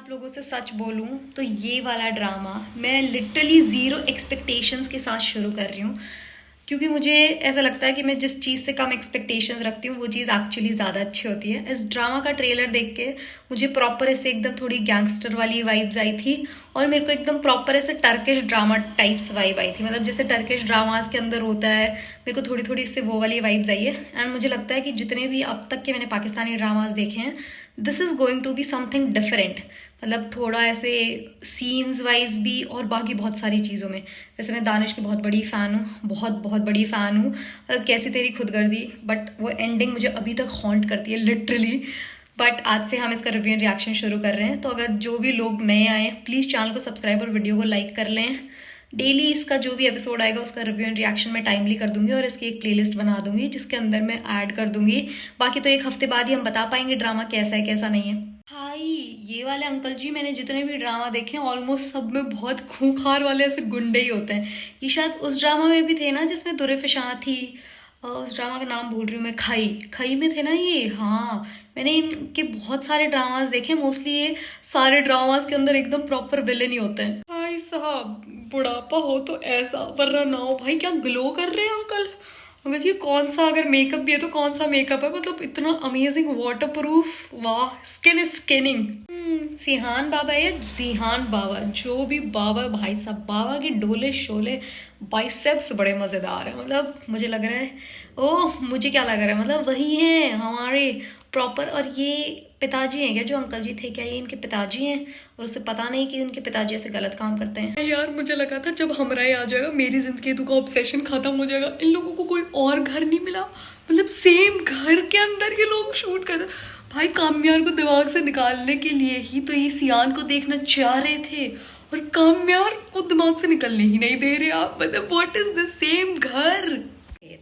आप लोगों से सच बोलूं तो ये वाला ड्रामा मैं लिटरली ज़ीरो एक्सपेक्टेशंस के साथ शुरू कर रही हूँ, क्योंकि मुझे ऐसा लगता है कि मैं जिस चीज़ से कम एक्सपेक्टेशंस रखती हूँ वो चीज़ एक्चुअली ज़्यादा अच्छी होती है। इस ड्रामा का ट्रेलर देख के मुझे प्रॉपर ऐसे एकदम थोड़ी गैंगस्टर वाली वाइब्स आई थी और मेरे को एकदम प्रॉपर ऐसे टर्किश ड्रामा टाइप्स वाइब आई थी। मतलब जैसे टर्किश ड्रामास के अंदर होता है, मेरे को थोड़ी थोड़ी इससे वो वाली वाइब्स आई है। एंड मुझे लगता है कि जितने भी अब तक के मैंने पाकिस्तानी ड्रामास देखे हैं, this is going to be something different. मतलब थोड़ा ऐसे सीन्स वाइज भी और बाकी बहुत सारी चीज़ों में। वैसे मैं दानिश की बहुत बड़ी फ़ैन हूँ, बहुत बहुत बड़ी फ़ैन हूँ। मतलब कैसी तेरी खुदगर्जी, बट वो एंडिंग मुझे अभी तक हॉन्ट करती है लिटरली। बट आज से हम इसका रिव्यू एंड रिएक्शन शुरू कर रहे हैं, तो अगर जो भी लोग नए आए प्लीज़ चैनल को सब्सक्राइब और वीडियो को लाइक कर लें। डेली इसका जो भी एपिसोड आएगा उसका रिव्यू एंड रिएक्शन मैं टाइमली कर दूंगी और इसकी एक प्लेलिस्ट बना दूंगी जिसके अंदर मैं ऐड कर दूंगी। बाकी तो एक हफ्ते बाद ही हम बता पाएंगे ड्रामा कैसा है कैसा नहीं है। भाई ये वाले अंकल जी, मैंने जितने भी ड्रामा देखे हैं ऑलमोस्ट सब में बहुत खूंखार वाले ऐसे गुंडे ही होते हैं। ये शायद उस ड्रामा में भी थे ना जिसमें दुर्फिशां थी, उस ड्रामा का नाम भूल रही हूँ मैं, खई में थे ना ये। हाँ, मैंने इनके बहुत सारे ड्रामास देखे, मोस्टली ये सारे ड्रामास के अंदर एकदम प्रॉपर विलेन ही होते हैं। भाई साहब बुढ़ापा हो तो ऐसा, वरना ना हो। भाई क्या ग्लो कर रहे हैं अंकल। अंकल जी कौन सा, अगर मेकअप भी है तो कौन सा मेकअप है, मतलब इतना अमेजिंग वाटर प्रूफ, वाह, स्किन स्किनिंग। सिहान बाबा है, जिहान बाबा, जो भी बाबा भाई साहब, बाबा के डोले शोले बाइसेप्स बड़े मज़ेदार है। मतलब मुझे लग रहा है, ओह मुझे क्या लग रहा है, मतलब वही है हमारे प्रॉपर। और ये पिताजी हैं क्या जो अंकल जी थे, क्या ये इनके पिताजी हैं और उसे पता नहीं कि उनके पिताजी ऐसे गलत काम करते हैं। यार मुझे लगा था जब हमरा आ जाएगा मेरी जिंदगी तो का ऑब्सेशन खत्म हो जाएगा। इन लोगों को कोई और घर नहीं मिला, मतलब सेम घर के अंदर ये लोग शूट कर। भाई काम्यार को दिमाग से निकालने के लिए ही तो ये सियान को देखना चाह रहे थे और काम्यार को दिमाग से निकलने ही नहीं दे रहे आप। मतलब व्हाट इज द सेम घर।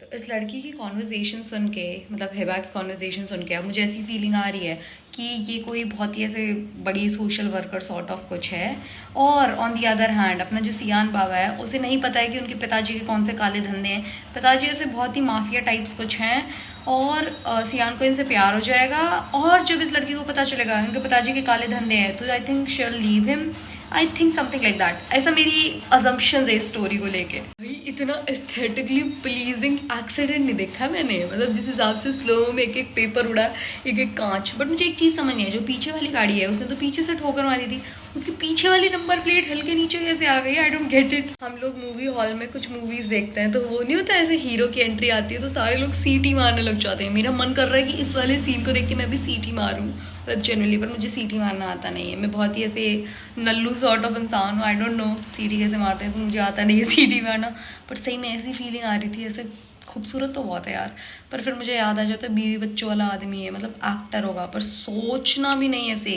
तो इस लड़की की कॉन्वर्जेशन सुन के, मतलब हिबा की कॉन्वर्जेशन सुन के अब मुझे ऐसी फीलिंग आ रही है कि ये कोई बहुत ही ऐसे बड़ी सोशल वर्कर सॉर्ट ऑफ कुछ है। और ऑन दी अदर हैंड अपना जो सियान बाबा है उसे नहीं पता है कि उनके पिताजी के कौन से काले धंधे हैं। पिताजी ऐसे बहुत ही माफिया टाइप्स कुछ हैं और सियान को इनसे प्यार हो जाएगा। और जब इस लड़की को पता चलेगा उनके पिताजी के काले धंधे हैं तो I think she will leave him. I think something like that, ऐसा मेरी अजम्पशंस है इस स्टोरी को लेके। भाई इतना एस्थेटिकली प्लीजिंग एक्सीडेंट नहीं देखा मैंने, मतलब जिस हिसाब से स्लो में एक एक पेपर उड़ा, एक एक कांच। बट मुझे एक चीज़ समझ नहीं है, जो पीछे वाली गाड़ी है उसने तो पीछे से ठोकर मारी थी, उसके पीछे वाली नंबर प्लेट हिल के नीचे कैसे आ गई, आई डोंट गेट इट। हम लोग मूवी हॉल में कुछ मूवीज देखते हैं तो वो नहीं होता ऐसे हीरो की एंट्री आती है तो सारे लोग सीटी मारने लग जाते हैं। मेरा मन कर रहा है कि इस वाले सीन को देख के मैं भी सीटी मारूं, मतलब जनरली, पर मुझे सीटी मारना आता नहीं है। मैं बहुत ही ऐसे नल्लू सॉर्ट ऑफ इंसान हूँ, आई डोंट नो सीटी कैसे मारते हैं, तो मुझे आता नहीं है सीटी मारना। बट सही में ऐसी फीलिंग आ रही थी, ऐसे खूबसूरत तो बहुत है यार। पर फिर मुझे याद आ जाता है बीवी बच्चों वाला आदमी है, मतलब एक्टर होगा पर सोचना भी नहीं ऐसे,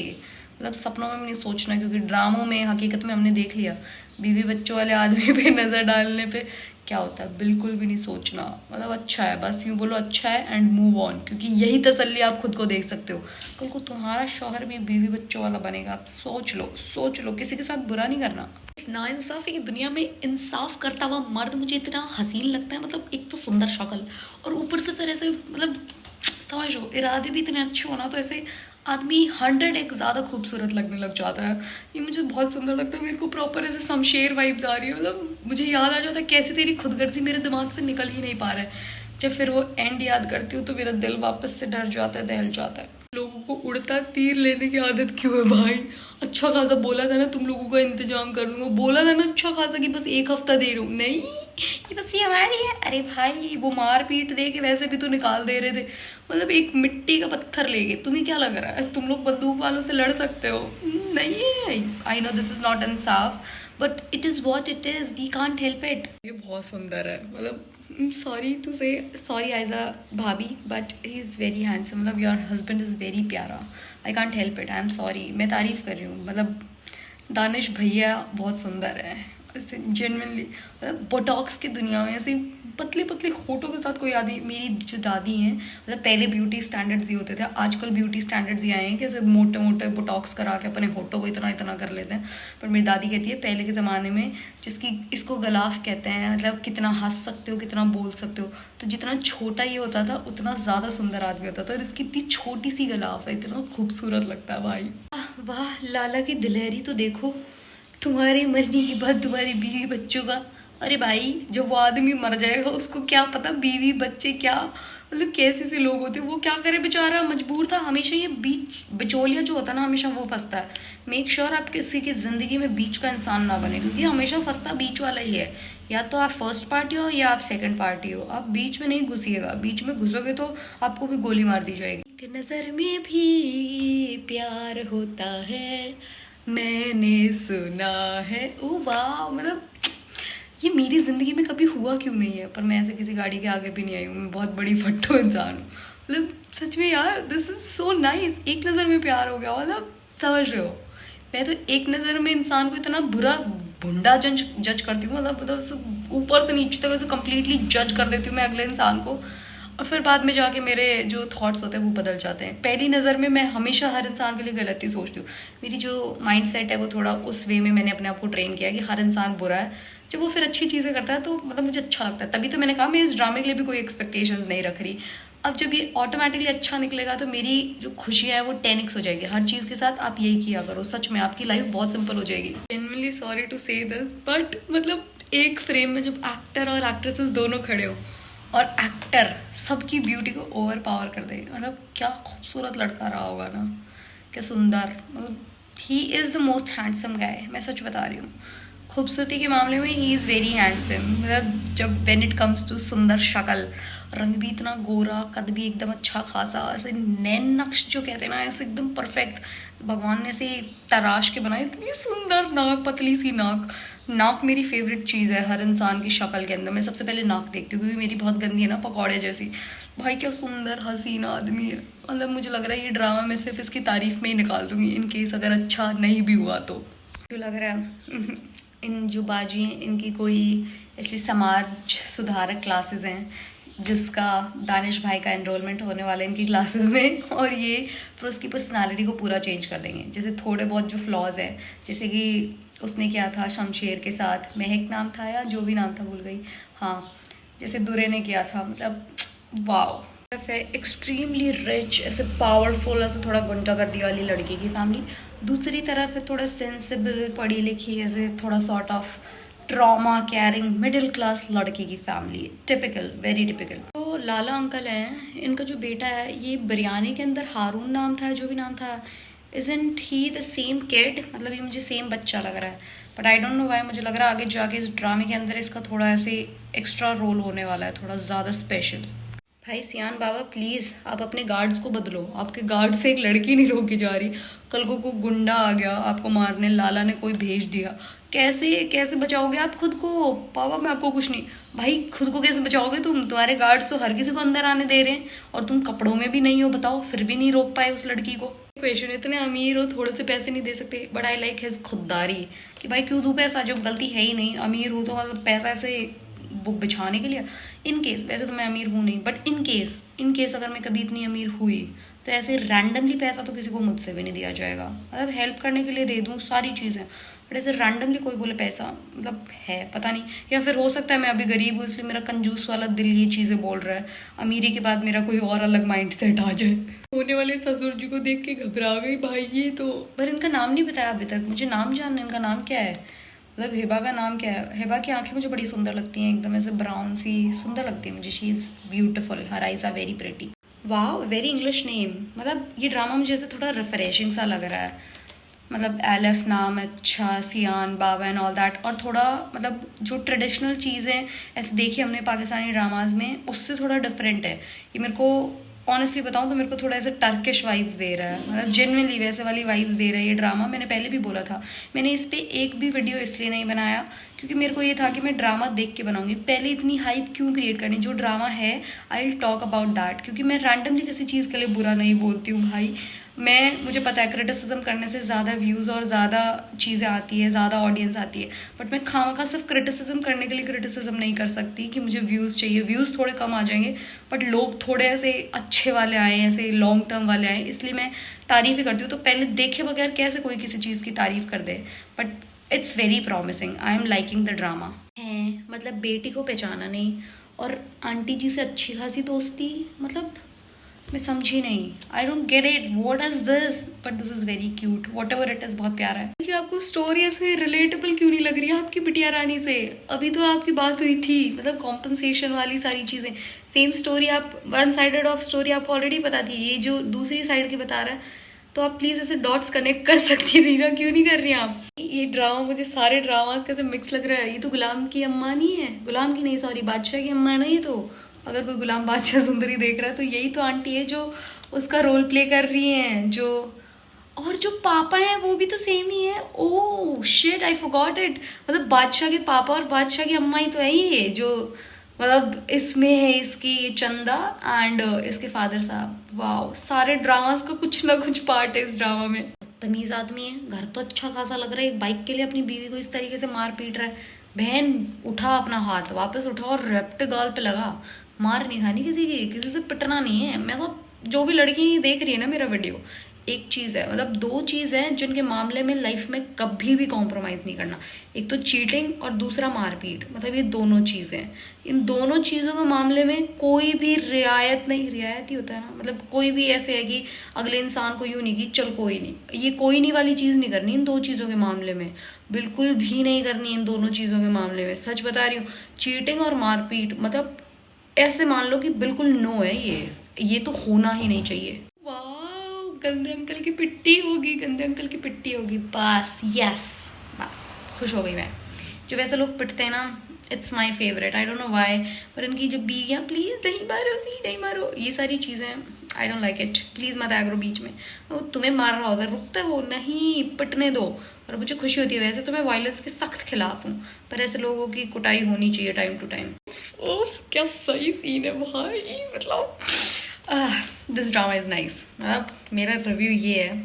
मतलब सपनों में भी नहीं सोचना, क्योंकि ड्रामों में हकीकत में हमने देख लिया बीवी बच्चों वाले आदमी पे नज़र डालने पे क्या होता है, बिल्कुल भी नहीं सोचना। मतलब अच्छा है, बस यूँ बोलो अच्छा है एंड मूव ऑन, क्योंकि यही तसल्ली आप खुद को देख सकते हो। कल को तुम्हारा शौहर भी बीवी बच्चों वाला बनेगा, आप सोच लो, किसी के साथ बुरा नहीं करना। इस नाइंसाफी की दुनिया में इंसाफ करता हुआ मर्द मुझे इतना हसीन लगता है। मतलब एक तो सुंदर शक्ल और ऊपर से फिर ऐसे, मतलब समझ लो इरादे भी इतने अच्छे होना, तो ऐसे आदमी 100x ज़्यादा खूबसूरत लगने लग जाता है। ये मुझे बहुत सुंदर लगता है, मेरे को प्रॉपर ऐसे शमशेर वाइब्स आ रही है। मतलब मुझे याद आ जाता है कैसे तेरी खुदगर्जी मेरे दिमाग से निकल ही नहीं पा रहा है। जब फिर वो एंड याद करती हूँ तो मेरा दिल वापस से डर जाता है, दहल जाता है। लोगों को उड़ता तीर लेने की आदत क्यों है भाई। अच्छा खासा बोला था ना तुम लोगों का इंतजाम कर दूंगा, बोला था ना अच्छा खासा कि बस एक हफ्ता दे रहा हूँ, नहीं ये बस ये हमारी है। अरे भाई वो मार पीट दे के वैसे भी तो निकाल दे रहे थे, मतलब एक मिट्टी का पत्थर लेके। तुम्हें क्या लग रहा है तुम लोग बंदूक वालों से लड़ सकते हो? नहीं है। I know this is not Insaf but it is what it is, we can't help it. ये बहुत सुंदर है, मतलब सॉरी टू से, सॉरी आयजा भाभी but he is very handsome, मतलब योर हस्बैंड इज़ वेरी प्यारा। I can't help it, I am sorry. मैं तारीफ़ कर रही हूँ, मतलब दानिश भैया बहुत सुंदर है। ऐसे जेन्युइनली, मतलब बोटॉक्स की दुनिया में ऐसे पतले पतले होठों के साथ कोई आदमी, मेरी जो दादी हैं, मतलब पहले ब्यूटी स्टैंडर्ड्स ये होते थे, आजकल ब्यूटी स्टैंडर्ड्स ये आए हैं कि ऐसे मोटे मोटे बोटॉक्स करा के अपने होठों को इतना इतना कर लेते हैं। पर मेरी दादी कहती है पहले के ज़माने में, जिसकी इसको गलाफ कहते हैं, मतलब कितना हंस सकते हो, कितना बोल सकते हो, तो जितना छोटा ये होता था उतना ज़्यादा सुंदर आदमी होता था। और इसकी इतनी छोटी सी गलाफ है, इतना खूबसूरत लगता है भाई। वाह, लाला की दिलेरी तो देखो, तुम्हारे मरने के बाद तुम्हारी बीवी बच्चों का। अरे भाई, जब वो आदमी मर जाएगा उसको क्या पता बीवी बच्चे क्या, मतलब कैसे से लोग होते हैं। वो क्या करे बेचारा, मजबूर था। हमेशा ये बीच बिचौलिया जो होता है ना, हमेशा वो फंसता है। मेक श्योर आप किसी की ज़िंदगी में बीच का इंसान ना बने, क्योंकि हमेशा फंसता बीच वाला ही है। या तो आप फर्स्ट पार्टी हो या आप सेकंड पार्टी हो, आप बीच में नहीं घुसिएगा। बीच में घुसोगे तो आपको भी गोली मार दी जाएगी। नज़र में भी प्यार होता है, मैंने सुना है। ओ वाह, मतलब ये मेरी ज़िंदगी में कभी हुआ क्यों नहीं है, पर मैं ऐसे किसी गाड़ी के आगे भी नहीं आई हूँ। मैं बहुत बड़ी फट्टू इंसान हूँ, मतलब सच में यार, दिस इज़ सो नाइस। एक नज़र में प्यार हो गया, मतलब समझ रहे हो। मैं तो एक नज़र में इंसान को इतना बुरा भुंडा जज करती हूँ, मतलब ऊपर से नीचे तक ऐसे कम्प्लीटली जज कर देती हूँ मैं अगले इंसान को। और फिर बाद में जाके मेरे जो थॉट्स होते हैं वो बदल जाते हैं। पहली नज़र में मैं हमेशा हर इंसान के लिए गलत ही सोचती हूँ। मेरी जो माइंड सेट है वो थोड़ा उस वे में मैंने अपने आप को ट्रेन किया कि हर इंसान बुरा है। जब वो फिर अच्छी चीज़ें करता है तो मतलब मुझे अच्छा लगता है। तभी तो मैंने कहा मैं इस ड्रामे के लिए भी कोई एक्सपेक्टेशंस नहीं रख रही। अब जब ये ऑटोमेटिकली अच्छा निकलेगा तो मेरी जो खुशी है वो 10x हो जाएगी। हर चीज़ के साथ आप यही किया करो, सच में आपकी लाइफ बहुत सिंपल हो जाएगी। जेन्युइनली सॉरी टू से दिस, बट मतलब एक फ्रेम में जब एक्टर और एक्ट्रेसेस दोनों खड़े हो और एक्टर सबकी ब्यूटी को ओवर पावर कर दे, मतलब क्या खूबसूरत लड़का रहा होगा ना, क्या सुंदर। मतलब he is the most handsome guy, मैं सच बता रही हूँ। खूबसूरती के मामले में ही इज़ वेरी हैंडसम। मतलब जब व्हेन इट कम्स टू सुंदर शक्ल, रंग भी इतना गोरा, कद भी एकदम अच्छा खासा, ऐसे नैन नक्श जो कहते हैं ना, ऐसे एकदम परफेक्ट भगवान ने ऐसे तराश के बनाए। इतनी सुंदर नाक, पतली सी नाक। नाक मेरी फेवरेट चीज़ है हर इंसान की शक्ल के अंदर। मैं सबसे पहले नाक देखती हूँ, क्योंकि मेरी बहुत गंदी है ना, पकौड़े जैसी। भाई क्या सुंदर हसीना आदमी है। मतलब मुझे लग रहा है ये ड्रामा मैं सिर्फ इसकी तारीफ में ही निकाल दूंगी, इन केस अगर अच्छा नहीं भी हुआ तो। क्यों लग रहा है इन जो बाजी हैं इनकी कोई ऐसी समाज सुधारक क्लासेस हैं जिसका दानिश भाई का एनरोलमेंट होने वाला है इनकी क्लासेस में, और ये फिर उसकी पर्सनालिटी को पूरा चेंज कर देंगे। जैसे थोड़े बहुत जो फ्लॉज हैं, जैसे कि उसने किया था शमशेर के साथ, महक नाम था या जो भी नाम था भूल गई, हाँ, जैसे दुरे ने किया था। मतलब वाओ, है एक्सट्रीमली रिच, ऐसे पावरफुल, ऐसे थोड़ा गुंडागर्दी वाली लड़की की फैमिली। दूसरी तरफ है थोड़ा सेंसिबल, पढ़ी लिखी, ऐसे थोड़ा sort of trauma carrying middle class लड़की की फैमिली। Typical, very typical. तो लाला अंकल हैं, इनका जो बेटा है, ये बिरयानी के अंदर हारून नाम था, जो भी नाम था, isn't he the same kid, मतलब ये मुझे सेम बच्चा लग रहा है। But I don't know why, मुझे लग रहा है आगे जाके इस ड्रामे के अंदर इसका थोड़ा ऐसे एक्स्ट्रा रोल होने वाला है, थोड़ा ज़्यादा स्पेशल। भाई सियान बाबा प्लीज़ आप अपने गार्ड्स को बदलो। आपके गार्ड से एक लड़की नहीं रोकी जा रही, कल को कोई गुंडा आ गया आपको मारने, लाला ने कोई भेज दिया, कैसे कैसे बचाओगे आप खुद को? बाबा मैं आपको कुछ नहीं, भाई खुद को कैसे बचाओगे तुम? तुम्हारे गार्ड्स तो हर किसी को अंदर आने दे रहे हैं और तुम कपड़ों में भी नहीं हो, बताओ फिर भी नहीं रोक पाए उस लड़की को। क्वेश्चन, इतने अमीर हो, थोड़े से पैसे नहीं दे सकते? बट आई लाइक हिज खुददारी कि भाई क्यों दूँ पैसा जब गलती है ही नहीं। अमीर हूँ तो मतलब पैसा ऐसे वो बिछाने के लिए। इन केस, वैसे तो मैं अमीर हूँ नहीं, बट इन केस अगर मैं कभी इतनी अमीर हुई तो ऐसे रैंडमली पैसा तो किसी को मुझसे भी नहीं दिया जाएगा। मतलब हेल्प करने के लिए दे दूँ सारी चीज़ें, बट ऐसे रैंडमली कोई बोले पैसा, मतलब है पता नहीं। या फिर हो सकता है मैं अभी गरीब हूँ इसलिए मेरा कंजूस वाला दिल ये चीज़ें बोल रहा है, अमीरी के बाद मेरा कोई और अलग माइंड सेट आ जाए। होने वाले ससुर जी को देख के घबरा गई भाई ये तो। पर इनका नाम नहीं बताया अभी तक, मुझे नाम जानना है, इनका नाम क्या है? मतलब हिबा का नाम क्या है? हिबा की आंखें मुझे बड़ी सुंदर लगती हैं, एकदम ऐसे ब्राउन सी सुंदर लगती है मुझे। She is beautiful, her eyes are very pretty. वाह, वेरी इंग्लिश नेम। मतलब ये ड्रामा मुझे ऐसे थोड़ा रिफ्रेशिंग सा लग रहा है। मतलब एलेफ नाम अच्छा, सियान बाबा एंड ऑल दैट, और थोड़ा मतलब जो ट्रेडिशनल चीज़ें ऐसे देखी हमने पाकिस्तानी ड्रामाज में उससे थोड़ा डिफरेंट है। ये मेरे को ऑनेस्टली बताऊँ तो मेरे को थोड़ा ऐसे टर्किश वाइब्स दे रहा है, मतलब जेन्युइनली वैसे वाली वाइब्स दे रहा है ये ड्रामा। मैंने पहले भी बोला था, मैंने इस पर एक भी वीडियो इसलिए नहीं बनाया क्योंकि मेरे को ये था कि मैं ड्रामा देख के बनाऊंगी। पहले इतनी हाइप क्यों क्रिएट करनी? जो ड्रामा है I will talk about that, क्योंकि मैं रैंडमली किसी चीज़ के लिए बुरा नहीं बोलती हूँ भाई। मुझे पता है क्रिटिसिज्म करने से ज़्यादा व्यूज़ और ज़्यादा चीज़ें आती है, ज़्यादा ऑडियंस आती है, बट मैं खामखा सिर्फ क्रिटिसिज्म करने के लिए क्रिटिसिज्म नहीं कर सकती कि मुझे व्यूज़ चाहिए। व्यूज़ थोड़े कम आ जाएंगे बट लोग थोड़े ऐसे अच्छे वाले आए, ऐसे लॉन्ग टर्म वाले आए, इसलिए मैं तारीफ़ ही करती हूँ। तो पहले देखे बगैर कैसे कोई किसी चीज़ की तारीफ़ कर दे, but it's very promising. I am liking the drama. है मतलब बेटी को पहचाना नहीं और आंटी जी से अच्छी खासी दोस्ती, मतलब मैं समझी नहीं। I don't get it, what is this, but this is very cute, what ever it is, बहुत प्यारा है। जी आपको स्टोरी ऐसे रिलेटेबल क्यों नहीं लग रही है आपकी बिटिया रानी से? अभी तो आपकी बात हुई थी, मतलब कॉम्पनसेशन वाली सारी चीजें, सेम स्टोरी आप, वन साइडेड ऑफ स्टोरी आपको ऑलरेडी पता थी, ये जो दूसरी साइड की बता रहा है, तो आप प्लीज ऐसे डॉट्स कनेक्ट कर सकती थी ना, क्यों नहीं कर रही आप? ये ड्रामा, मुझे सारे ड्रामास कैसे मिक्स लग रहा है। ये तो गुलाम की अम्मा नहीं है, गुलाम की नहीं सॉरी, बादशाह की अम्मा नहीं। तो अगर कोई गुलाम बादशाह सुंदरी देख रहा है तो यही तो आंटी है जो उसका रोल प्ले कर रही हैं। जो और जो पापा हैं वो भी तो सेम ही है। Oh shit, I forgot it. मतलब बादशाह के पापा और बादशाह की अम्मा ही तो है ये, जो मतलब इसमें है इसकी चंदा एंड इसके फादर साहब। वाह, सारे ड्रामास का कुछ ना कुछ पार्ट है इस ड्रामा में। तमीज आदमी है, घर तो अच्छा खासा लग रहा है, एक बाइक के लिए अपनी बीवी को इस तरीके से मार पीट रहा है। बहन उठा अपना हाथ, वापस उठा और रेप्ट गाल पे लगा। मार नहीं खानी किसी की, किसी से पिटना नहीं है। मैं तो, जो भी लड़की देख रही है ना मेरा वीडियो, एक चीज़ है, मतलब दो चीज़ हैं जिनके मामले में लाइफ में कभी भी कॉम्प्रोमाइज़ नहीं करना। एक तो चीटिंग और दूसरा मारपीट, मतलब ये दोनों चीज़ें। इन दोनों चीज़ों के मामले में कोई भी रियायत नहीं, रियायत ही होता है ना, मतलब कोई भी ऐसे है कि अगले इंसान को यूँ नहीं कि चल कोई नहीं, ये कोई नहीं वाली चीज़ नहीं करनी इन दो चीज़ों के मामले में, बिल्कुल भी नहीं करनी इन दोनों चीज़ों के मामले में। सच बता रही हूँ, चीटिंग और मारपीट मतलब ऐसे मान लो कि बिल्कुल नो है, ये तो होना ही नहीं चाहिए। वाह, गंदे अंकल की पिट्टी होगी, गंदे अंकल की पिट्टी होगी, बस यस, बस खुश हो गई मैं। जो वैसे लोग पिटते हैं ना, it's my favourite, I don't know why, पर इनकी जब बीवियाँ प्लीज़ नहीं मारो, सी नहीं मारो, ये सारी चीज़ें I don't like it. Please मत आगरो बीच में, वो तुम्हें मार रहा होता है, रुकता है वो नहीं, पिटने दो। और मुझे खुशी होती है, वैसे तो मैं वायलेंस के सख्त खिलाफ हूँ, पर ऐसे लोगों की कुटाई होनी चाहिए टाइम टू टाइम। ओफ क्या सही सीन है भाई, मतलब दिस ड्रामा इज़ नाइस। मतलब मेरा रिव्यू ये है,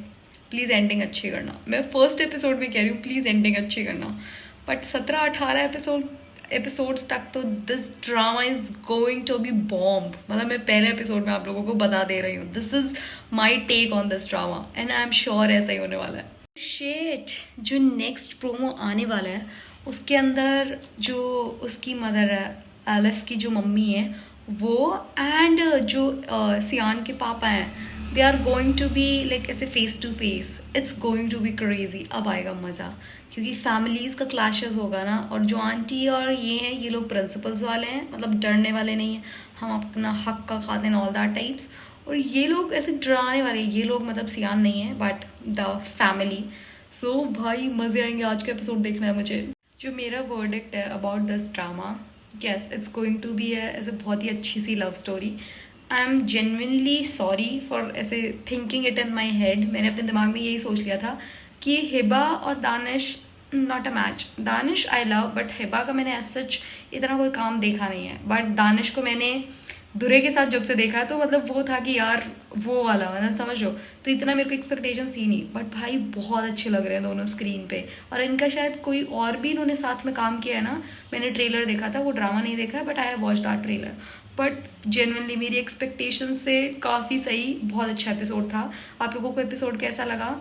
प्लीज़ एंडिंग अच्छी करना। मैं फर्स्ट एपिसोड में कह रही हूँ प्लीज़ एंडिंग अच्छी करना, बट 17-18 एपिसोड्स तक तो this drama is going to be bomb. मतलब मैं पहले एपिसोड में आप लोगों को बता दे रही हूँ, this is my take on this drama and I am sure ऐसा ही होने वाला है। शेट, जो नेक्स्ट प्रोमो आने वाला है उसके अंदर जो उसकी मदर है, एलिफ की जो मम्मी है वो, एंड जो सियान के पापा हैं, they are going to be like ऐसे face to face. It's going to be crazy. अब आएगा मज़ा, क्योंकि फैमिलीज़ का क्लैशेस होगा ना। और जो आंटी और ये हैं, ये लोग प्रिंसिपल्स वाले हैं, मतलब डरने वाले नहीं हैं, हम अपना हक का खाते हैं, ऑल दैट टाइप्स। और ये लोग ऐसे डराने वाले, ये लोग मतलब सियान नहीं है बट द फैमिली। सो भाई मज़े आएंगे, आज का एपिसोड देखना है मुझे। जो मेरा वर्डिक्ट है about this drama, yes it's going to be ऐसे बहुत ही अच्छी सी love story. I am genuinely sorry for ऐसे thinking it in my head. मैंने अपने दिमाग में यही सोच लिया था कि हिबा और Danish not a match. Danish I love, but Hiba का मैंने एज सच इतना कोई काम देखा नहीं है। बट दानिश को मैंने दुरे के साथ जब से देखा तो मतलब वो था कि यार वो वाला, मतलब समझ लो, तो इतना मेरे को एक्सपेक्टेशंस थी नहीं। बट भाई बहुत अच्छे लग रहे हैं दोनों स्क्रीन पे। और इनका शायद कोई और भी इन्होंने साथ में काम किया है ना, मैंने ट्रेलर देखा था, वो ड्रामा नहीं देखा है but I have watch that trailer. But genuinely मेरी एक्सपेक्टेशन से काफ़ी सही, बहुत अच्छा एपिसोड था। आप लोगों को एपिसोड कैसा लगा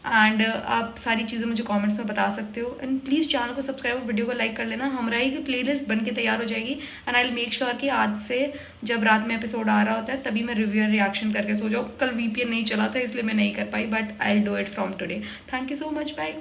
एंड आप सारी चीज़ें मुझे कमेंट्स में बता सकते हो। एंड प्लीज़ चैनल को सब्सक्राइब और वीडियो को लाइक कर लेना। हमारा ही प्लेलिस्ट बन के तैयार हो जाएगी and I will make sure कि आज से जब रात में एपिसोड आ रहा होता है तभी मैं रिव्यू और रिएक्शन करके सो जाऊँ। कल VPN नहीं चला था इसलिए मैं नहीं कर पाई, but I will do it from today. Thank you so much, bye.